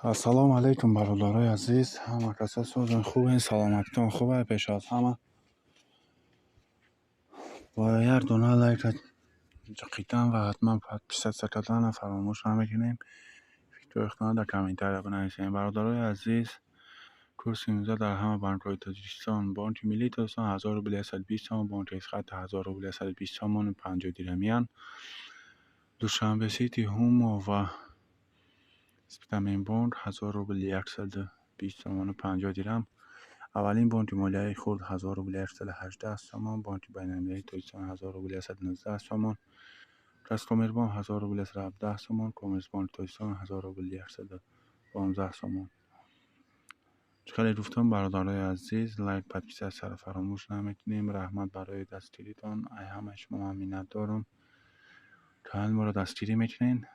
السلام علیکم برادرای عزیز. همه کسا سوزن خوبه، سلامتتون خوبه. پیش از همه باید دونه لایک جقیتن و حتما پس کردن فراموش نمیکنیم. فکر اختنان در کامنتار بنویسین. برادرای عزیز، کورس اینجا در همه بانک‌های تاجیکستان بانک ملی تاجیکستان 1220 تومان، بانک اسقاط 1220 تومان 50 درهمیان. دوشنبه سیتی هومو و اسپیتامین بانک 1120 تومان 50 درهم. اولین بانک مالیه خرد 1118 تومان، بانک بین‌المللی تاجیکستان 1119 تومان، کامرس بانک 1117 تومان، کامرس بانک تاجیکستان 1115 تومان. خیلی گفتم برادرای عزیز، لایک پادکست سر فراموش نمیکنیم. رحمت برای دستگیریتان. ای همه شما من منت دارم که ما را دستگیری میکنین.